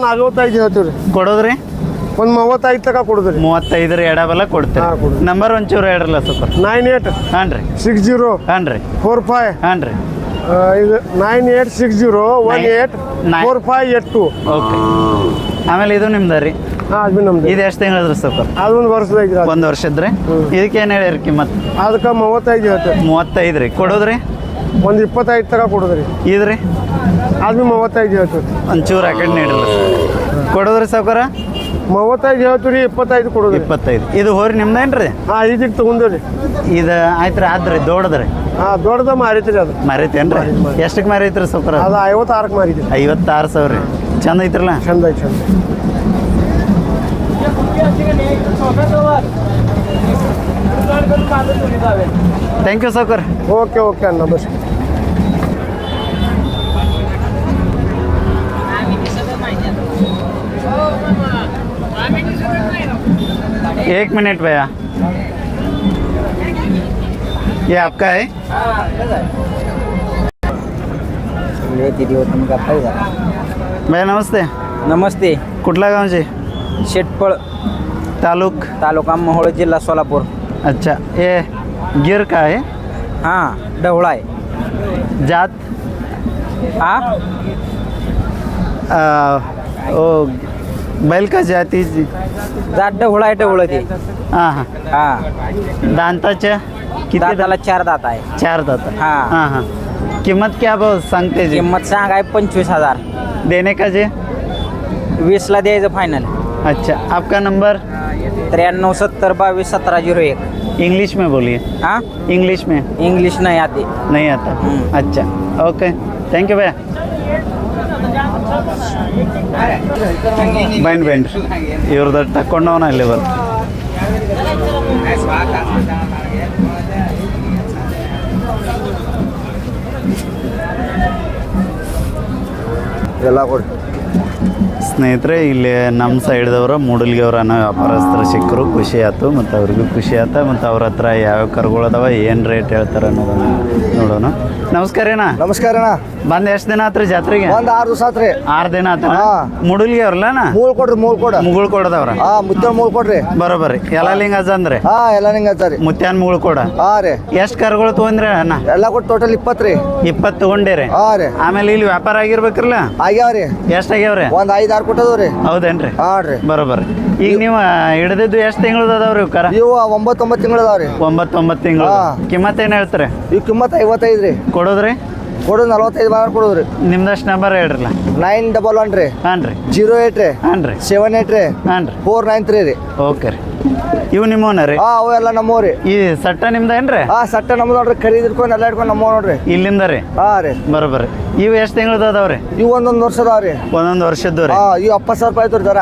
45 ಹೇಳ್ತೀವಿ ರೀ. ಕೊಡೋದ್ರಿ ಒಂದು 35 ತನಕ ಕೊಡೋದ್ರಿ. 35 ರೀ ಎಡಬಲ ಕೊಡ್ತೀರಿ ಹಾಂ, ಕೊಡು. ನಂಬರ್ ಒಂಚೂರು ಹೇಳ್ರಲ್ಲ ಸೌಕರ್ 98 ಹಾಂ ರೀ 60 ಹಾಂ ರೀ 45 ಹಾಂ ರೀ ಇದು 9860 18 4582. ಓಕೆ ಆಮೇಲೆ ಇದು ನಿಮ್ದು ರೀ ಹಾಂ ಅದು ಭೀ ನಮ್ದು. ಇದು ಎಷ್ಟು ತಿಂಗಳದ್ರಿ ಸೌಕರ್ ಅದು ಒಂದು ವರ್ಷದ ಐತಿ ರೀ. 1 ವರ್ಷದ್ರಿ ಇದಕ್ಕೆ ಏನು ಹೇಳಿರಿ ಕಿಮ್ಮತ್ ಅದಕ್ಕೆ 35 ಹೇಳ್ತೀವಿ. 35 ರೀ ಕೊಡೋದ್ರಿ ಒಂದು 25 ತನಕ ಕೊಡೋದ್ರಿ. ಇದು ರೀ ಅದು ಭೀ 35 ಹೇಳ್ತೀವಿ. ಒಂಚೂರು ಆ ಕಡೆ ನೀಡಿಲ್ಲ ಕೊಡೋದ್ರಿ ಸೌಕರ 35 ಹೇಳ್ತೀವಿ ರೀ. 25 ಕೊಡೋದ್ರಿ. 25 ಇದು ಹೋರಿ ನಿಮ್ದೇನು ರೀ ಹಾಂ ಇದಕ್ಕೆ ತೊಗೊಂಡೇವ್ರಿ. ಇದು ಆಯ್ತು ರೀ ಆದ್ರಿ ದೊಡ್ಡದ್ರಿ ಹಾಂ ದೊಡ್ಡದ ಮಾರೈತ್ರಿ ಅದು. ಮರೈತೇನು ರೀ ಎಷ್ಟಕ್ಕೆ ಮರೈತ್ರಿ ಸೌಕರ ಅದು 56ಕ್ಕೆ ಮಾರಿದ್ರಿ. 56,000 ರೀ ಚಂದ ಐತ್ರಲ್ಲ ಚಂದ ಐತಿ ಚಂದ. ಥ್ಯಾಂಕ್ ಯು ಸೌಕರ್ ಓಕೆ ಓಕೆ ಅಣ್ಣ ಬಸ್. एक मिनट भैया, ये आपका है? भैया नमस्ते. नमस्ते. कुठला गावचे? शेटपळ तालुका मोहोळ जिल्हा सोलापूर. अच्छा, ये गिर का है? हां, ढवळा आहे. जात हां, ओ बैल का जाती? जात ढवळा आहे. ढवळं ते. हां हां. हां, दांताच्या किती? दाताला 4 दात आहे. 4 दात. हां. हां हां. किंमत क्या भाव सांगते जी? किंमत सांगाय 25,000. देने का जे? 20ला द्यायचं फायनल. अच्छा, आपका नंबर? 93 70 22 1701. इंग्लिश में बोलिए. हां, इंग्लिश में इंग्लिश नाही आते. नहीं आता. अच्छा, ओके, थैंक यू भैया. ಬೈಂಡ್ ಇವ್ರದ್ದು ತಕ್ಕೊಂಡವನ ಇಲ್ಲಿ ಬರ್. ಎಲ್ಲ ಕೊಡಿ. ಸ್ನೇಹಿತರೆ, ಇಲ್ಲಿ ನಮ್ಮ ಸೈಡ್ದವರು ಮೂಡಲ್ಗಿಯವ್ರ ಅನ್ನೋ ವ್ಯಾಪಾರಸ್ಥರು ಸಿಕ್ಕರು, ಖುಷಿ ಆಯ್ತು. ಮತ್ತು ಅವ್ರಿಗೂ ಖುಷಿ ಆಯ್ತು. ಮತ್ತು ಅವ್ರ ಹತ್ರ ಯಾವ್ಯಾವ ಕರುಗಳದಾವ, ಏನು ರೇಟ್ ಹೇಳ್ತಾರೆ ಅನ್ನೋದನ್ನು ನೋಡೋಣ. ನಮಸ್ಕಾರ ಅಣ್ಣ. ನಮಸ್ಕಾರ ಅಣ್ಣ. ಬಂದು ಎಷ್ಟು ದಿನ ಆತ್ರಿ ಜಾತ್ರೆಗೆ? ಒಂದು 6 ದಿವಸ ಆತ್ರಿ. 6 ದಿನ ಆತ. ಹಾಂ. ಮೂಡಲ್ಗಿಯವ್ರಲ್ಲ ಅಣ್ಣ? ಮೂಳ್ ಕೊಡ್ರಿ, ಮೂಳ್ ಕೊಡ. ಮುಗುಳ್ ಕೊಡದವ್ರ? ಹಾಂ, ಮುತ್ಯಾನ ಮೂಳ್ ಕೊಡ್ರಿ. ಬರೋಬರಿ. ಎಲ್ಲ ಲಿಂಗ ಅದ ಅಂದ್ರೆ? ಹಾಂ, ಎಲ್ಲ ನಿಂಗೆ ಹಚ್ಚಾರಿ. ಮುತ್ಯಾನ್ ಮುಗುಳ್ ಕೊಡ. ಹಾಂ ರೀ. ಎಷ್ಟು ಕರುಗಳು ತೊಗೊಂಡ್ರಿ ಅಣ್ಣ? ಎಲ್ಲ ಕೊಟ್ಟು ಟೋಟಲ್ 20 ರೀ. 20 ತೊಗೊಂಡಿರಿ? ಹಾಂ ರೀ. ಆಮೇಲೆ ಇಲ್ಲಿ ವ್ಯಾಪಾರ ಆಗಿರ್ಬೇಕ್ರಲ್ಲ? ಆಗ್ಯಾವ್ರಿ. ಎಷ್ಟು ಆಗ್ಯಾವ್ರಿ? ಒಂದು 5-6 ಕೊಟ್ಟದವ್ ರೀ. ಹೌದೇನ್ರಿ? ಹಾಂ ರೀ. ಬರೋಬರಿ. ಈಗ ನೀವು ಹಿಡಿದಿದ್ದು ಎಷ್ಟು ತಿಂಗಳದ ಅದಾವ್ರಿ ಕರ? ಇವು 9 ತಿಂಗಳು ಅದಾವ ರೀ. 9 ತಿಂಗಳು. ಹಾಂ. ಕಿಮ್ಮತ್ ಏನು ಹೇಳ್ತಾರೆ? ಇವು ಕಿಮ್ಮತ್ 55 ರೀ. ಕೊಡೋದ್ರಿ? ಕೊಡೋದು 45 ಮಾತ್ರ ಕೊಡೋದ್ರಿ. ನಿಮ್ದಷ್ಟು ನಂಬರ್ ಹೇಳ್ರಲ್ಲ. 911 ರೀ. ಹಾಂ ರೀ 08 ರೀ. ಹಾಂ ರೀ 78 ರೀ. ಹಾಂ ರೀ 493 ರೀ. ಓಕೆ ರೀ. ಇವು ನಿಮ್ಮವನ ರೀ? ಹಾಂ ಅವು ಎಲ್ಲ ನಮ್ಮವು ರೀ. ಈ ಸಟ್ಟ ನಿಮ್ದೇನ್ರಿ? ಹಾಂ ಸಟ್ಟ ನಮ್ದು ನೋಡ್ರಿ, ಖರೀದಿ ಇಟ್ಕೊಂಡು ಎಲ್ಲ ಇಟ್ಕೊಂಡು ನಮ್ಮವು ನೋಡ್ರಿ. ಇಲ್ಲಿಂದ ರೀ? ಹಾಂ ರೀ ಬರೋಬ್ಬರಿ. ಇವು ಎಷ್ಟು ತಿಂಗಳದ ಅದಾವ್ರಿ? ಇವು ಒಂದೊಂದು ವರ್ಷ ಅದಾವ ರೀ. ಒಂದೊಂದು ವರ್ಷದ್ದು ರೀ? ಹಾಂ ಇವು 70,000 ರೂಪಾಯಿ ಐತ್ರಿ ದರ.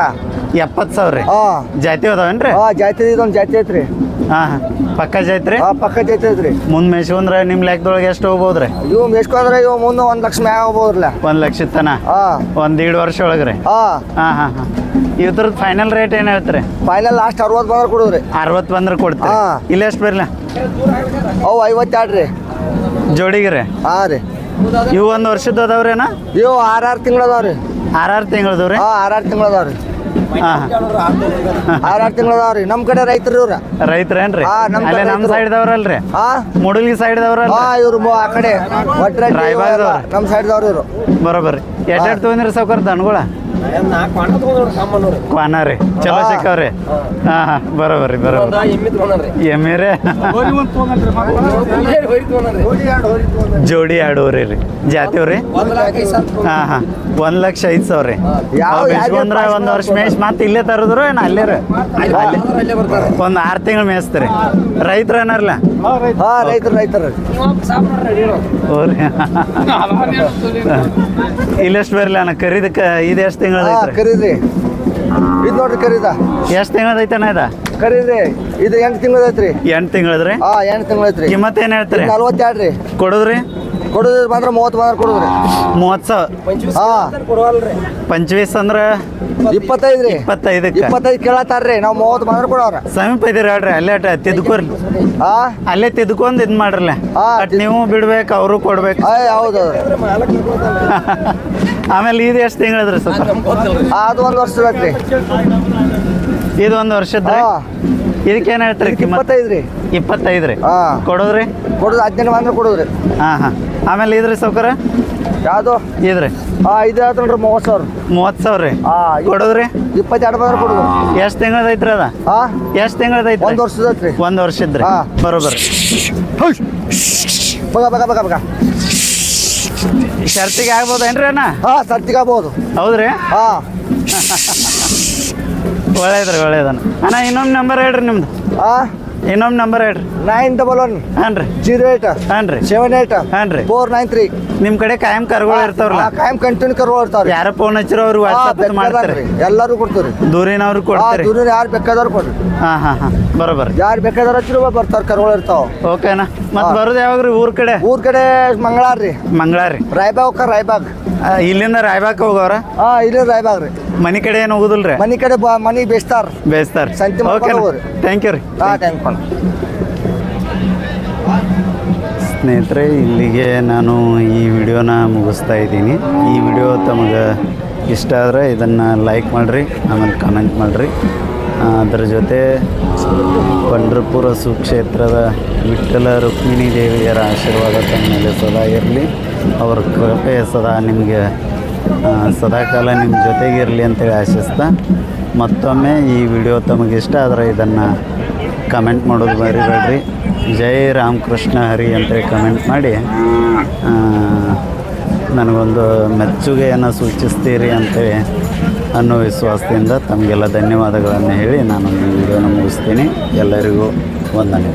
70,000 ರೀ? ಹಾಂ ಜಾತಿ ಅದಾವೇನ್ರಿ? ಹಾಂ ಜಾತಿ ಇದೊಂದು ಜಾತಿ ಐತ್ರಿ. ಹಾಂ ಹಾಂ ಪಕ್ಕ ಜಾತಿ ರೀ? ಹಾಂ ಪಕ್ಕ ಜಾತಿ ಐತ್ರಿ. ಮುಂದೆ ಮೇಯ್ಸ್ಕೊಂಡ್ರೆ ನಿಮ್ಮ ಲೆಕ್ಕದೊಳಗೆ ಎಷ್ಟು ಹೋಗ್ಬೋದ್ರಿ? ಇವು ಮೇಸ್ಕೊಂಡ್ರೆ ಇವು ಮುಂದೆ 1 ಲಕ್ಷ ಮ್ಯಾಗ ಹೋಗ್ಬೋದ್ರಲ್ಲ. 1 ಲಕ್ಷದ ತನ? ಹಾಂ 1-1.5 ವರ್ಷ ಒಳಗೆ ರೀ? ಹಾಂ ಹಾಂ ಹಾಂ ಹಾಂ. ಇದ್ರದ್ದು ಫೈನಲ್ ರೇಟ್ ಏನು ಹೇಳ್ತೀರಿ? ಫೈನಲ್ ಲಾಸ್ಟ್ 60 ಬಂದ್ರೆ ಕೊಡೋದ್ರಿ. 60 ಬಂದ್ರೆ ಕೊಡ್ತೀರಿ? ಹಾಂ. ಇಲ್ಲ ಎಷ್ಟು ಬರಲ್ಲ? ಅವು 52 ರೀ ಜೋಡಿಗೆ ರೀ? ಹಾಂ ರೀ. ಇವು 1 ವರ್ಷದ್ದು ಅದಾವ್ರೇನ? ಇವು 6 ತಿಂಗಳು ಅದಾವ ರೀ. 6 ತಿಂಗಳದು ರೀ? ಹಾಂ 6 ತಿಂಗಳು ಅದಾವ ರೀ. ಹಾಂ 6 ತಿಂಗಳು ಅದಾವ ರೀ. ನಮ್ಮ ಕಡೆ ರೈತರು ಇವ್ರ. ರೈತರೇನ್ರಿ? ಹಾಂ, ನಮ್ಮ ಅಲ್ಲೇ ಕಡೆ ನಮ್ಮ ರೈತರು. ಸೈಡ್ದವ್ರಲ್ರಿ? ಹಾಂ ಮೂಡಲ್ಗಿ ಸೈಡ್ದವ್ರಲ್ಲ? ಹಾಂ ಇವ್ರು ಆ ಕಡೆ ಒಟ್ರೆ ರಾಯಬಾಗ್ದವ್ರು. ನಮ್ಮ ಸೈಡ್ದವ್ರು ಇವರು. ಬರೋಬ್ಬರಿ. ಎಷ್ಟು ತೊಗೊಂಡ್ರಿ ಸಾವ್ಕಾರ ದನಗಳ? ಕ್ವಾನ ರೀ? ಚಲೋ ಸಿಕ್ಕವ್ರಿ? ಹಾಂ ಹಾಂ ಬರೋಬ್ಬರಿ ಬರೋಬ್ಬರಿ. ಎಮ್ಮೆ ರೀ? ಜೋಡಿ 2 ರೀ ಜಾತಿವ್ರಿ? ಹಾಂ ಹಾಂ 1,05,000 ರೀ. ಮೇಯ್ಸ್ಕೊಂಡ್ರೆ 1 ವರ್ಷ ಮೇಯ್ಸ್ ಮತ್ತೆ ಇಲ್ಲೇ ತರದ್ರು ಏನು ಅಲ್ಲೇ ರೀ? ಅಲ್ಲೇ ಒಂದು 6 ತಿಂಗಳು ಮೇಯಿಸ್ತೀರಿ? ರೈತರು ಏನಾರಲ್ಲ? ಹಾಂ ರೈತರು ಓ ರೀ ಇಲ್ಲೆಷ್ಟು ಬರಲ್ಲ ಅಣ್ಣ ಕರೀದಕ್ಕೆ? ಇದು ಎಷ್ಟು ತಿಂಗಳದ ಹಾಂ ಐತ್ರಿ? ಕರೀರಿ. ಇದು ನೋಡ್ರಿ ಕರೀದ. ಎಷ್ಟು ತಿಂಗಳದ ಐತಣ್ಣ ಇದು? ಕರೀರಿ. ಇದು 8 ತಿಂಗಳು ಐತ್ರಿ. 8 ತಿಂಗಳದ್ರಿ? ಹಾಂ 8 ತಿಂಗಳು ಐತ್ರಿ. ಕಿಮ್ಮತ್ ಏನು ಹೇಳ್ತೀರಿ? 42 ರೀ. ಕೊಡೋದ್ರಿ? ಕೊಡೋದು ಬಂದ್ರೆ 30 ಬಂದ್ರೆ ಕೊಡೋದ್ರಿ. 30,000? ಹಾಂ 25 ಅಂದ್ರೆ 25 ರೀ. 25ಕ್ಕೆ 25 ಕೇಳತ್ತಾರ್ರಿ. ನಾವು 30 ಬಂದ್ರೆ ಕೊಡೋರ. ಸಮೀಪ ಇದೀರಿ ಹೇಳ್ರಿ. ಅಲ್ಲೇ ತಿದ್ಕೋರಿ. ಹಾಂ ಅಲ್ಲೇ ತಿದ್ಕೊಂಡು ಇದು ಮಾಡ್ರಲ್ಲ. ಹಾಂ, ಬಟ್ ನೀವು ಬಿಡ್ಬೇಕು, ಅವರು ಕೊಡ್ಬೇಕು. ಹೌದು ಆಮೇಲೆ ಇದು ಎಷ್ಟು ತಿಂಗಳದ್ರಿ ಸರ್? ಅದು 1 ವರ್ಷ ಐತ್ರಿ. ಇದು 1 ವರ್ಷದ? ಹಾಂ ಇದಕ್ಕೇನು ಹೇಳ್ತೀರಿ ಕಿಮ್ಮತ್? 25 ರೀ. 25 ರೀ? ಹಾಂ ಕೊಡೋದ್ರಿ? ಕೊಡೋದು 18 ಬಂದ್ರೆ ಕೊಡೋದ್ರಿ. ಹಾಂ ಹಾಂ. ಆಮೇಲೆ ಇದ್ರಿ ಸೌಕರ? ಯಾವುದು? ಇದ್ರಿ? ಹಾಂ ಇದು ಆಯ್ತು ನೋಡ್ರಿ 30,000. 30,000 ರೀ? ಹಾಂ ಕೊಡೋದ್ರಿ? 22 ಬಂದ್ರೆ ಕೊಡೋದು. ಎಷ್ಟು ತಿಂಗಳದ ಐತ್ರಿ ಅದ? ಹಾಂ ಎಷ್ಟು ತಿಂಗಳದ ಐತ್ರಿ? 1 ವರ್ಷದ ಐತ್ರಿ. 1 ವರ್ಷದ ರೀ? ಹಾಂ. ಬರೋಬ್ಬರಿ. ಬಗ ಶರ್ತಿಗೆ ಆಗ್ಬೋದೇನ್ರಿ ಅಣ್ಣ? ಹಾಂ ಸರ್ತಿಗೆ ಆಗ್ಬೋದು. ಹೌದ್ರಿ? ಹಾಂ ಒಳ್ಳೇದ್ರಿ ಒಳ್ಳೇದಣ್ಣ. ಅಣ್ಣ ಇನ್ನೊಂದು ನಂಬರ್ ಹೇಳ್ರಿ ನಿಮ್ದು. ಹಾಂ ಇನ್ನೊಂದು ನಂಬರ್ ಹೇಳ್ರಿ. 911 ಹಾಂ ರೀ 08 ಹಾಂ ರೀ 78 ಹಾಂ ರೀ 493. ನಿಮ್ಮ ಕಡೆ ಕಾಯಂ ಕರುಗಳು ಇರ್ತಾವ್ರಲ್ಲ? ಕಾಯಂ ಕಂಟಿನ್ಯೂ ಕರ್ಗಳು ಇರ್ತಾವ್ರಿ. ಯಾರ ಫೋನ್ ಹಚ್ಚಿರೋ ಅವ್ರಿಗೆ ವಾಟ್ಸಪ್ ಮಾಡ್ತಾರೆ? ಎಲ್ಲರೂ ಕೊಡ್ತೀವಿ. ದೂರಿನವ್ರು ಕೊಡ್ತಾರೆ? ದೂರ ಯಾರು ಬೇಕಾದವ್ರು ಕೊಡ್ರಿ. ಹಾಂ ಹಾಂ ಹಾಂ ಬರೋಬ್ಬರಿ. ಯಾರು ಬೇಕಾದವ್ರು ಹಚ್ಚಿರೋ ಬರ್ತಾರೆ, ಕರ್ಗಳು ಇರ್ತಾವ. ಓಕೆನಾ? ಮತ್ತೆ ಬರೋದು ಯಾವಾಗ ರೀ ಊರ ಕಡೆ? ಊರ್ ಕಡೆ ಮಂಗಳಾರ ರೀ. ಮಂಗಳಾರ ರೀ? ರಾಯಬಾಗ್. ಇಲ್ಲಿಂದ ರಾಯಬಾಗ್ ಹೋಗೋರ ಹಾಂ ಇಲ್ಲಿ ರಾಯಬಾಗ್ ರೀ ಮನೆ ಕಡೆ ಏನು ಹೋಗುದಿಲ್ಲ ರೀ ಮನೆ ಕಡೆ ಮನೆ ಬೇಸ್ತಾರ ಬೇಸ್ತಾರ ಸಂತೆ ಓಕೆ ಮಾಡ್ಕೊಂಡು ಥ್ಯಾಂಕ್ ಯು ರೀ ಹಾಂ ಥ್ಯಾಂಕ್ ಯು. ಸ್ನೇಹಿತರೆ ಇಲ್ಲಿಗೆ ನಾನು ಈ ವಿಡಿಯೋನ ಮುಗಿಸ್ತಾ ಇದ್ದೀನಿ. ಈ ವಿಡಿಯೋ ತಮಗೆ ಇಷ್ಟ ಆದರೆ ಇದನ್ನು ಲೈಕ್ ಮಾಡಿರಿ, ಆಮೇಲೆ ಕಮೆಂಟ್ ಮಾಡಿರಿ. ಅದರ ಜೊತೆ ಪಂಢರಪುರ ಸುಕ್ಷೇತ್ರದ ವಿಠ್ಠಲ ರುಕ್ಮಿಣಿ ದೇವಿಯರ ಆಶೀರ್ವಾದ ತಮ್ಮ ಮೇಲೆ ಸದಾ ಇರಲಿ. ಅವ್ರ ಕೃಪೆ ಸದಾ ನಿಮಗೆ ಸದಾಕಾಲ ನಿಮ್ಮ ಜೊತೆಗಿರಲಿ ಅಂತೇಳಿ ಆಶಿಸ್ತಾ ಮತ್ತೊಮ್ಮೆ ಈ ವಿಡಿಯೋ ತಮಗೆ ಇಷ್ಟ ಆದರೆ ಇದನ್ನು ಕಮೆಂಟ್ ಮಾಡೋದು ಮರಿಬೇಡ್ರಿ. ಜೈ ರಾಮಕೃಷ್ಣ ಹರಿ ಅಂತೇಳಿ ಕಮೆಂಟ್ ಮಾಡಿ ನನಗೊಂದು ಮೆಚ್ಚುಗೆಯನ್ನು ಸೂಚಿಸ್ತೀರಿ ಅಂತೇಳಿ ಅನ್ನೋ ವಿಶ್ವಾಸದಿಂದ ತಮಗೆಲ್ಲ ಧನ್ಯವಾದಗಳನ್ನು ಹೇಳಿ ನಾನು ಈ ವಿಡಿಯೋನ ಮುಗಿಸ್ತೀನಿ. ಎಲ್ಲರಿಗೂ ವಂದನೆ.